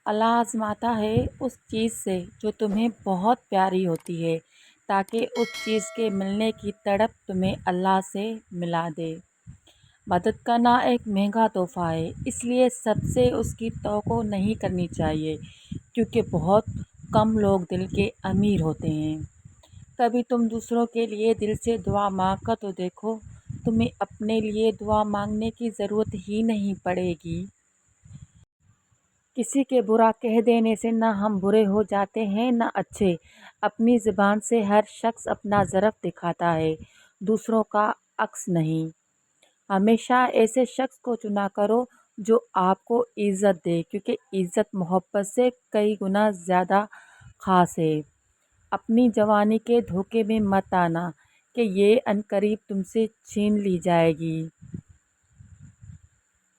اللہ آزماتا ہے اس چیز سے جو تمہیں بہت پیاری ہوتی ہے تاکہ اس چیز کے ملنے کی تڑپ تمہیں اللہ سے ملا دے۔ مدد کرنا ایک مہنگا تحفہ ہے، اس لیے سب سے اس کی توقع نہیں کرنی چاہیے کیونکہ بہت کم لوگ دل کے امیر ہوتے ہیں۔ کبھی تم دوسروں کے لیے دل سے دعا مانگ کر تو دیکھو، تمہیں اپنے لیے دعا مانگنے کی ضرورت ہی نہیں پڑے گی۔ کسی کے برا کہہ دینے سے نہ ہم برے ہو جاتے ہیں نہ اچھے۔ اپنی زبان سے ہر شخص اپنا ظرف دکھاتا ہے، دوسروں کا عکس نہیں۔ ہمیشہ ایسے شخص کو چنا کرو جو آپ کو عزت دے کیونکہ عزت محبت سے کئی گنا زیادہ خاص ہے۔ اپنی جوانی کے دھوکے میں مت آنا کہ یہ عنقریب تم سے چھین لی جائے گی۔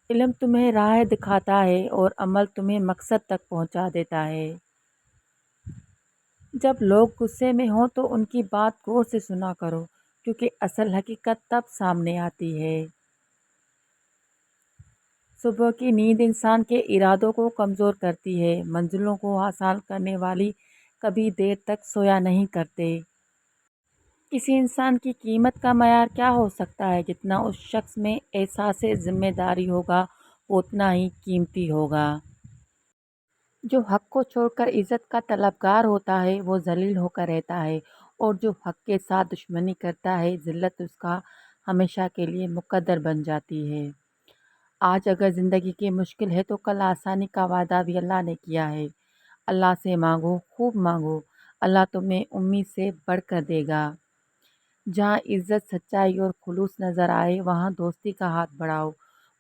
علم تمہیں راہ دکھاتا ہے اور عمل تمہیں مقصد تک پہنچا دیتا ہے۔ جب لوگ غصے میں ہوں تو ان کی بات غور سے سنا کرو کیونکہ اصل حقیقت تب سامنے آتی ہے۔ صبح کی نیند انسان کے ارادوں کو کمزور کرتی ہے۔ منزلوں کو حاصل کرنے والی کبھی دیر تک سویا نہیں کرتے۔ کسی انسان کی قیمت کا معیار کیا ہو سکتا ہے؟ جتنا اس شخص میں احساس ذمہ داری ہوگا وہ اتنا ہی قیمتی ہوگا۔ جو حق کو چھوڑ کر عزت کا طلبگار ہوتا ہے وہ ذلیل ہو کر رہتا ہے اور جو حق کے ساتھ دشمنی کرتا ہے ذلت اس کا ہمیشہ کے لیے مقدر بن جاتی ہے۔ آج اگر زندگی کی مشکل ہے تو کل آسانی کا وعدہ بھی اللہ نے کیا ہے۔ اللہ سے مانگو، خوب مانگو، اللہ تمہیں امید سے بڑھ کر دے گا۔ جہاں عزت، سچائی اور خلوص نظر آئے وہاں دوستی کا ہاتھ بڑھاؤ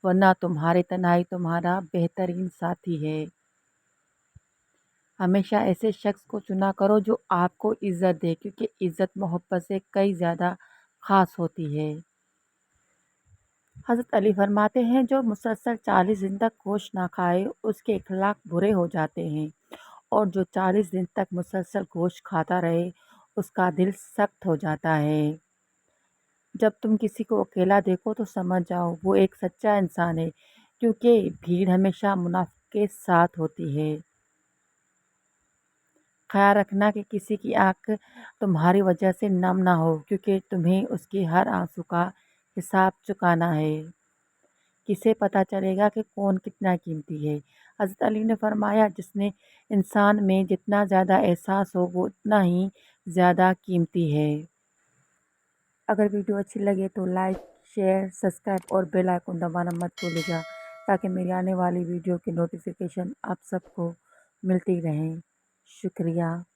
ورنہ تمہاری تنہائی تمہارا بہترین ساتھی ہے۔ ہمیشہ ایسے شخص کو چنا کرو جو آپ کو عزت دے کیونکہ عزت محبت سے کئی زیادہ خاص ہوتی ہے۔ حضرت علی فرماتے ہیں جو مسلسل 40 دن تک گوشت نہ کھائے اس کے اخلاق برے ہو جاتے ہیں اور جو 40 دن تک مسلسل گوشت کھاتا رہے اس کا دل سخت ہو جاتا ہے۔ جب تم کسی کو اکیلا دیکھو تو سمجھ جاؤ وہ ایک سچا انسان ہے کیونکہ بھیڑ ہمیشہ منافق کے ساتھ ہوتی ہے۔ خیال رکھنا کہ کسی کی آنکھ تمہاری وجہ سے نم نہ ہو کیونکہ تمہیں اس کی ہر آنسو کا حساب چکانا ہے۔ کسے پتہ چلے گا کہ کون کتنا قیمتی ہے؟ حضرت علی نے فرمایا جس نے انسان میں جتنا زیادہ احساس ہو وہ اتنا ہی زیادہ قیمتی ہے۔ اگر ویڈیو اچھی لگے تو لائک، شیئر، سبسکرائب اور بیل آئیکن دبانا مت بھولیے گا تاکہ میری آنے والی ویڈیو کی نوٹیفیکیشن آپ سب کو ملتی رہیں۔ شکریہ۔